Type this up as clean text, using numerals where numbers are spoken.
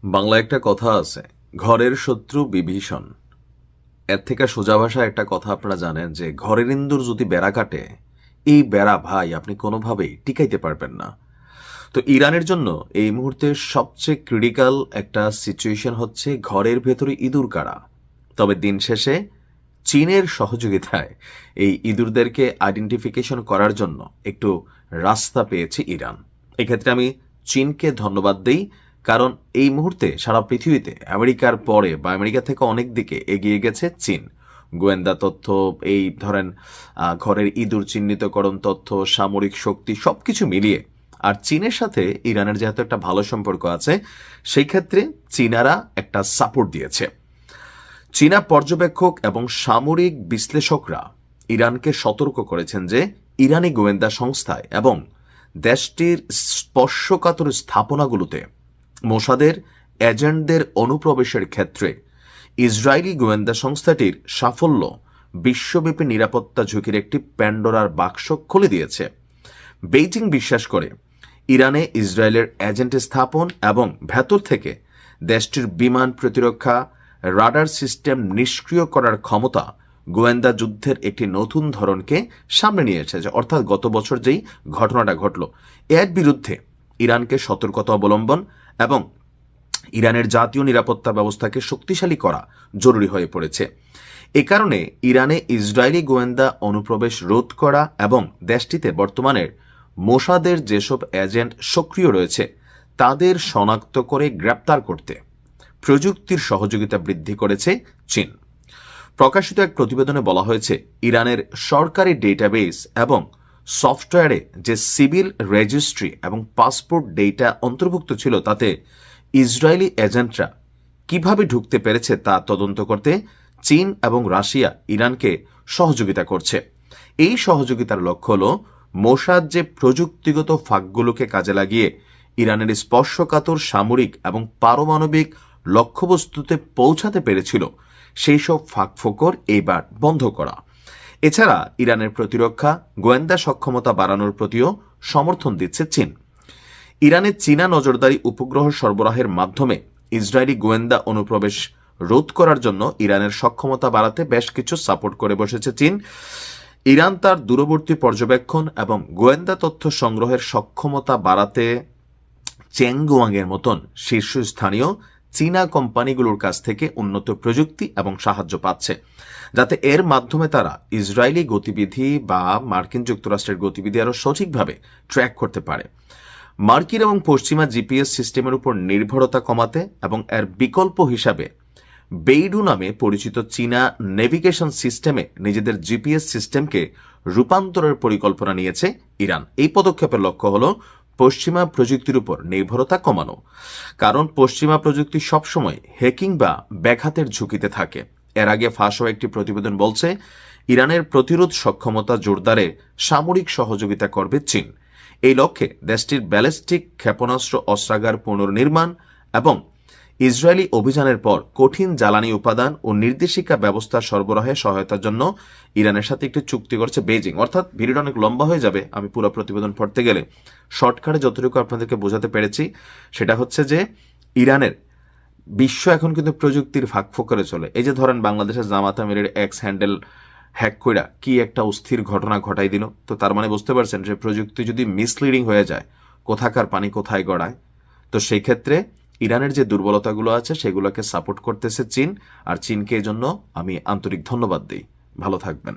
বাংলায় একটা কথা আছে, ঘরের শত্রু বিভীষণ। এর থেকে সোজা ভাষায় একটা কথা আপনারা জানেন যে ঘরের ইন্দুর যদি বেড়া কাটে, এই বেড়া ভাই আপনি কোনোভাবেই টিকাইতে পারবেন না। তো ইরানের জন্য এই মুহূর্তে সবচেয়ে ক্রিটিক্যাল একটা সিচুয়েশন হচ্ছে ঘরের ভেতরে ইঁদুর কাড়া। তবে দিন শেষে চীনের সহযোগিতায় এই ইঁদুরদেরকে আইডেন্টিফিকেশন করার জন্য একটু রাস্তা পেয়েছে ইরান। এক্ষেত্রে আমি চীনকে ধন্যবাদ দিই, কারণ এই মুহূর্তে সারা পৃথিবীতে আমেরিকার পরে বা আমেরিকা থেকে অনেক দিকে এগিয়ে গেছে চীন। গোয়েন্দা তথ্য, এই ধরেন ঘরের ইঁদুর চিহ্নিতকরণ তথ্য, সামরিক শক্তি সবকিছু মিলিয়ে। আর চীনের সাথে ইরানের যেহেতু একটা ভালো সম্পর্ক আছে, সেই ক্ষেত্রে চীনারা একটা সাপোর্ট দিয়েছে। চীনা পর্যবেক্ষক এবং সামরিক বিশ্লেষকরা ইরানকে সতর্ক করেছেন যে ইরানি গোয়েন্দা সংস্থায় এবং দেশটির স্পর্শকাতর স্থাপনাগুলোতে মোসাদের এজেন্টদের অনুপ্রবেশের ক্ষেত্রে ইসরায়েলি গোয়েন্দা সংস্থাটির সাফল্য বিশ্বব্যাপী নিরাপত্তা ঝুঁকির একটি প্যান্ডোরার বাক্স খুলে দিয়েছে। বেইজিং বিশ্বাস করে ইরানে ইসরায়েলের এজেন্ট স্থাপন এবং ভেতর থেকে দেশটির বিমান প্রতিরক্ষা, রাডার সিস্টেম নিষ্ক্রিয় করার ক্ষমতা গোয়েন্দা যুদ্ধের একটি নতুন ধরনকে সামনে নিয়ে এসেছে। অর্থাৎ গত বছর যেই ঘটনাটা ঘটল, এর বিরুদ্ধে ইরানকে সতর্কতা অবলম্বন এবং ইরানের জাতীয় নিরাপত্তা ব্যবস্থাকে শক্তিশালী করা জরুরি হয়ে পড়েছে। এ কারণে ইরানে ইসরায়েলি গোয়েন্দা অনুপ্রবেশ রোধ করা এবং দেশটিতে বর্তমানের মোসাদের যেসব এজেন্ট সক্রিয় রয়েছে তাদের শনাক্ত করে গ্রেপ্তার করতে প্রযুক্তির সহযোগিতা বৃদ্ধি করেছে চীন। প্রকাশিত এক প্রতিবেদনে বলা হয়েছে, ইরানের সরকারি ডেটাবেস এবং সফটওয়্যারে যে সিভিল রেজিস্ট্রি এবং পাসপোর্ট ডেটা অন্তর্ভুক্ত ছিল, তাতে ইসরায়েলি এজেন্টরা কিভাবে ঢুকতে পেরেছে তা তদন্ত করতে চীন এবং রাশিয়া ইরানকে সহযোগিতা করছে। এই সহযোগিতার লক্ষ্য হল মোসাদ যে প্রযুক্তিগত ফাঁকগুলোকে কাজে লাগিয়ে ইরানের স্পর্শকাতর সামরিক এবং পারমাণবিক লক্ষ্যবস্তুতে পৌঁছাতে পেরেছিল, সেই সব ফাঁকফোকর এইবার বন্ধ করা। এছাড়া ইরানের প্রতিরক্ষা গোয়েন্দা সক্ষমতা বাড়ানোর প্রতিও সমর্থন দিচ্ছে চীন। ইরানের চীনা নজরদারি উপগ্রহ সরবরাহের মাধ্যমে ইসরায়েলি গোয়েন্দা অনুপ্রবেশ রোধ করার জন্য ইরানের সক্ষমতা বাড়াতে বেশ কিছু সাপোর্ট করে বসেছে চীন। ইরান তার দূরবর্তী পর্যবেক্ষণ এবং গোয়েন্দা তথ্য সংগ্রহের সক্ষমতা বাড়াতে চেংগুয়াংয়ের মতন শীর্ষস্থানীয় চীনা কোম্পানিগুলোর কাছ থেকে উন্নত প্রযুক্তি এবং সাহায্য পাচ্ছে, যাতে এর মাধ্যমে তারা ইসরায়েলি গতিবিধি বা মার্কিন যুক্তরাষ্ট্রের গতিবিধি আরও সঠিকভাবে ট্র্যাক করতে পারে। মার্কিন এবং পশ্চিমা জিপিএস সিস্টেমের উপর নির্ভরতা কমাতে এবং এর বিকল্প হিসাবে বেইডু নামে পরিচিত চীনা নেভিগেশন সিস্টেমে নিজেদের জিপিএস সিস্টেমকে রূপান্তরের পরিকল্পনা নিয়েছে ইরান। এই পদক্ষেপের লক্ষ্য হল পশ্চিমা প্রযুক্তির উপর নির্ভরতা কমানো, কারণ পশ্চিমা প্রযুক্তি সবসময় হ্যাকিং বা ব্যাঘাতের ঝুঁকিতে থাকে। এর আগে ফাঁস হওয়া একটি প্রতিবেদন বলছে, ইরানের প্রতিরোধ সক্ষমতা জোরদারে সামরিক সহযোগিতা করবে চীন। এই লক্ষ্যে দেশটির ব্যালিস্টিক ক্ষেপণাস্ত্র অস্ত্রাগার পুনর্নির্মাণ এবং ইসরায়েলি অভিযানের পর কঠিন জ্বালানি উপাদান ও নির্দেশিকা ব্যবস্থা সরবরাহে সহায়তার জন্য ইরানের সাথে একটি চুক্তি করেছে বেইজিং। অর্থাৎ ভিডিওটা অনেক লম্বা হয়ে যাবে, আমি পুরো প্রতিবেদন পড়তে গেলে শর্টকাটে যতটুকু আপনাদেরকে বোঝাতে পেরেছি সেটা হচ্ছে যে ইরানের বিশ্ব এখন কিন্তু প্রযুক্তির ফাঁকফোকরে চলে। এই যে ধরেন বাংলাদেশের জামাত আমিরের এক্স হ্যান্ডেল হ্যাক কইরা কি একটা অস্থির ঘটনা ঘটাই দিল, তো তার মানে বুঝতে পারছেন যে প্রযুক্তি যদি মিসলিডিং হয়ে যায়, কোথাকার পানি কোথায় গড়ায়। তো সেই ক্ষেত্রে ইরানের যে দুর্বলতাগুলো আছে সেগুলোকে সাপোর্ট করতেছে চীন, আর চীনকে এজন্য আমি আন্তরিক ধন্যবাদ দিই। ভালো থাকবেন।